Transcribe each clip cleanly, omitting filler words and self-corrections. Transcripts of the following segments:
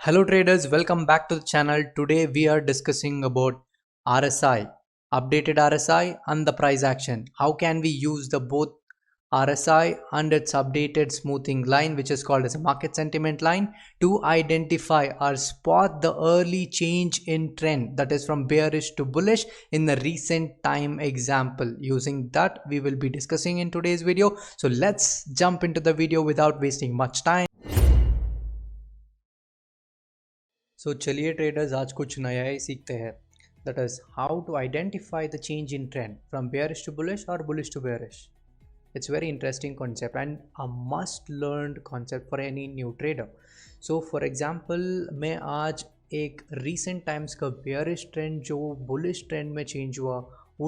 Hello traders, welcome back to the channel. Today we are discussing about RSI, updated RSI and the price action. How can we use the both RSI and its updated smoothing line, which is called as a market sentiment line, to identify or spot the early change in trend, that is from bearish to bullish in the recent time example. Using that we will be discussing in today's video. So let's jump into the video without wasting much time. So चलिए traders आज कुछ नया ही सीखते हैं, that is how to identify the change in trend from bearish to bullish or bullish to bearish. It's very interesting concept and a must learned concept for any new trader. So for example मैं आज एक recent times का bearish trend जो bullish trend में change हुआ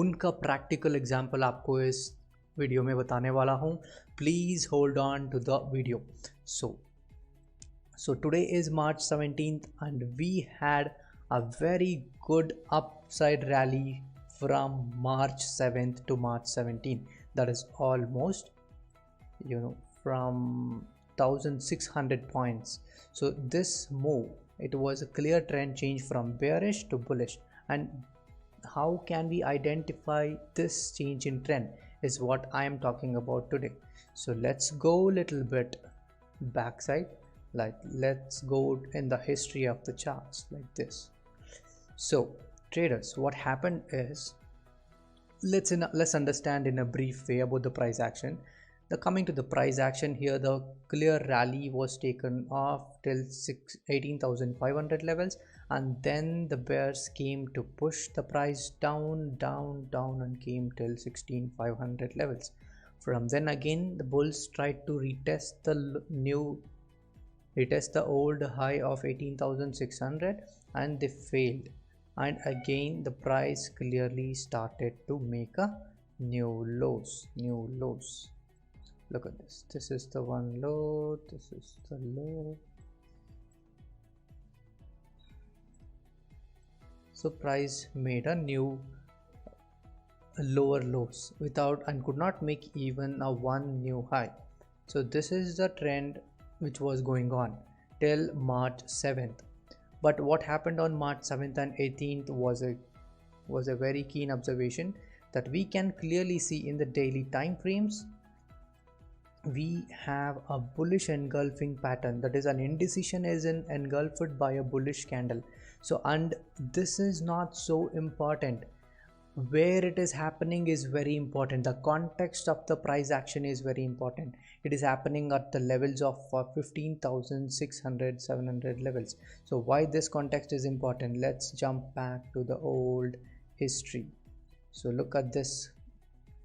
उनका practical example आपको इस वीडियो में बताने वाला हूँ. Please hold on to the video. So today is March 17th and we had a very good upside rally from March 7th to March 17th. That is almost from 1600 points. So this move, it was a clear trend change from bearish to bullish. And how can we identify this change in trend is what I am talking about today. So let's go a little bit backside. Let's go in the history of the charts like this. So traders, what happened is, let's understand in a brief way about the price action. Coming to the price action here, the clear rally was taken off till 18,500 levels, and then the bears came to push the price down and came till 16,500 levels. From then again the bulls tried to retest the old high of 18,600 and they failed, and again the price clearly started to make a new lows. Look at this is the one low, this is the low. So price made a new lower lows without and could not make even a one new high. So this is the trend which was going on till March 7th. But what happened on March 7th and 18th was a very keen observation that we can clearly see in the daily time frames. We have a bullish engulfing pattern, that is an indecision is engulfed by a bullish candle. So and this is not so important. Where it is happening is very important. The context of the price action is very important. It is happening at the levels of 15,600 700 levels. So why this context is important? Let's jump back to the old history. So look at this,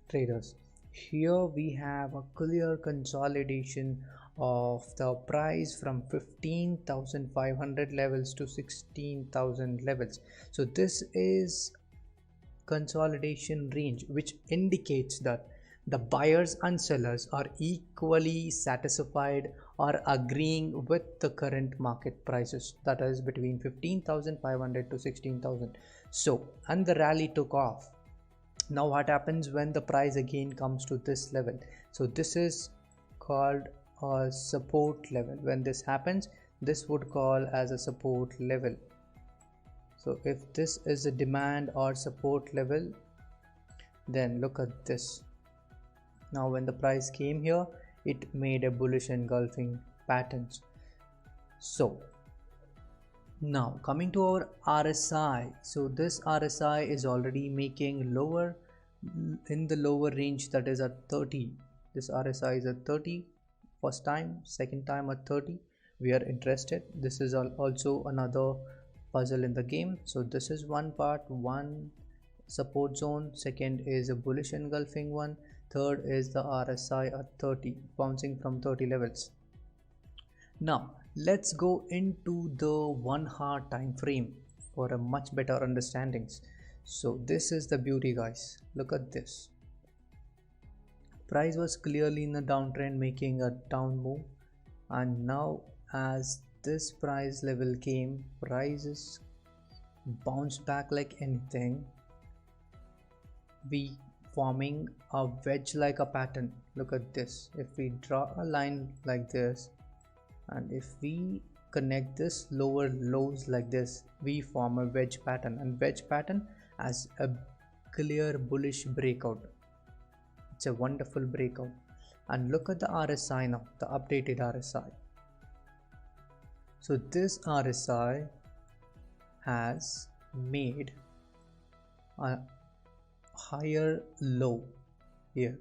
traders. Here we have a clear consolidation of the price from 15,500 levels to 16,000 levels. So this is consolidation range, which indicates that the buyers and sellers are equally satisfied or agreeing with the current market prices, that is between 15,500 to 16,000. So and the rally took off. Now what happens when the price again comes to this level? So this is called a support level. When this happens, this would call as a support level. So if this is a demand or support level, then look at this. Now when the price came here, it made a bullish engulfing patterns. So now coming to our RSI. So this RSI is already making lower in the lower range, that is at 30. This RSI is at 30 first time, second time at 30. We are interested. This is also another puzzle in the game. So this is one part, one support zone, second is a bullish engulfing one, third is the RSI at 30, bouncing from 30 levels. Now let's go into the 1 hour time frame for a much better understandings. So this is the beauty, guys. Look at this. Price was clearly in the downtrend making a down move, and now as this price level came, prices bounced back like anything, we forming a wedge like a pattern. Look at this. If we draw a line like this and if we connect this lower lows like this, we form a wedge pattern, and wedge pattern as a clear bullish breakout. It's a wonderful breakout. And look at the RSI now, the updated RSI. So this RSI has made a higher low here.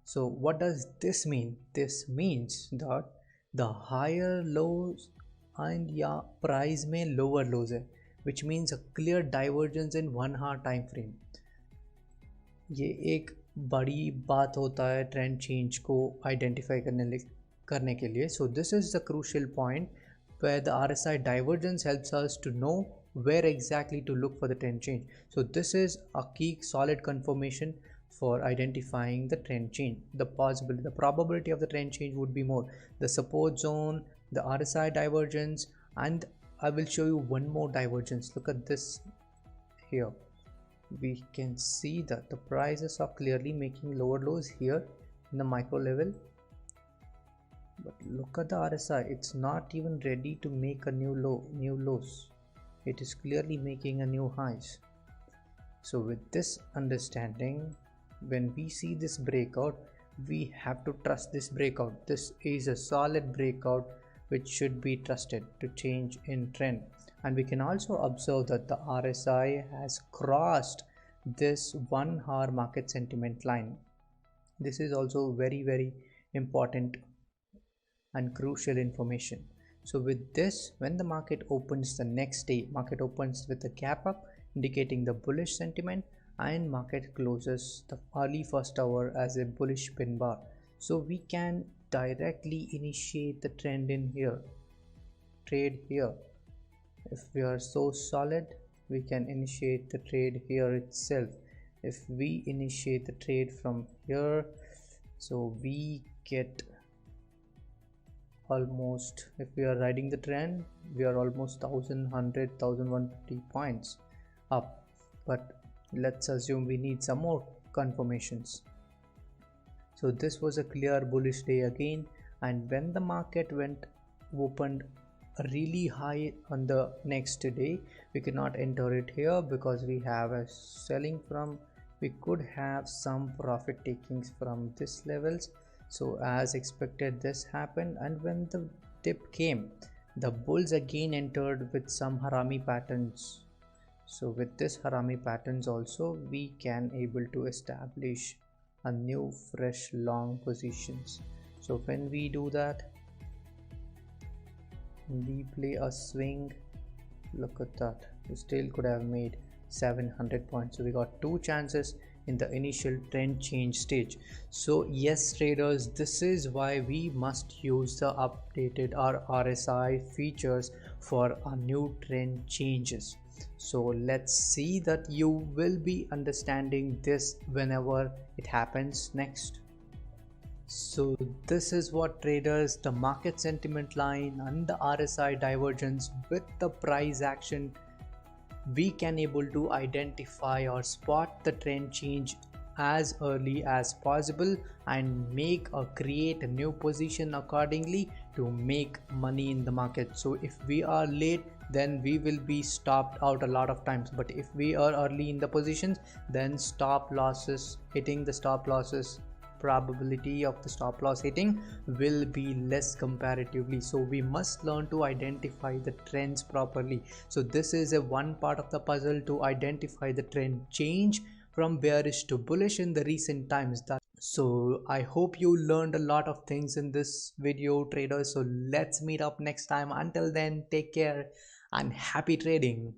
So what does this mean? This means that the higher lows and price में lower lows है, which means a clear divergence in 1 hour time frame. ये एक बड़ी बात होता है trend change को identify करने के लिए. So this is the crucial point where the RSI divergence helps us to know where exactly to look for the trend change. So this is a key solid confirmation for identifying the trend change. The probability of the trend change would be more the support zone, the RSI divergence, and I will show you one more divergence. Look at this here. We can see that the prices are clearly making lower lows here in the micro level, but look at the RSI. It's not even ready to make a new lows. It is clearly making a new highs. So with this understanding, when we see this breakout, we have to trust this breakout. This is a solid breakout which should be trusted to change in trend. And we can also observe that the RSI has crossed this 1 hour market sentiment line. This is also very important and crucial information. So with this, when the market opens the next day, market opens with a gap up indicating the bullish sentiment, and market closes the early first hour as a bullish pin bar. So we can directly initiate the trend in here, trade here. If we are so solid, we can initiate the trade here itself. If we initiate the trade from here, so we get almost, if we are riding the trend, we are almost 1100, 1150 points up. But let's assume we need some more confirmations. So this was a clear bullish day again, and when the market opened really high on the next day, we cannot enter it here because we have a selling from, we could have some profit takings from this levels. So as expected, this happened, and when the dip came, the bulls again entered with some harami patterns. So with this harami patterns also, we can able to establish a new fresh long positions. So when we do that, we play a swing, look at that, we still could have made 700 points. So we got 2 chances in the initial trend change stage. So yes traders, this is why we must use the updated RSI features for our new trend changes. So let's see that you will be understanding this whenever it happens next. So this is what traders, the market sentiment line and the RSI divergence with the price action, we can able to identify or spot the trend change as early as possible and create a new position accordingly to make money in the market. So if we are late, then we will be stopped out a lot of times, but if we are early in the positions, then hitting the stop losses, probability of the stop loss hitting will be less comparatively. So we must learn to identify the trends properly. So this is a one part of the puzzle to identify the trend change from bearish to bullish in the recent times. So I hope you learned a lot of things in this video, traders. So let's meet up next time. Until then, take care and happy trading.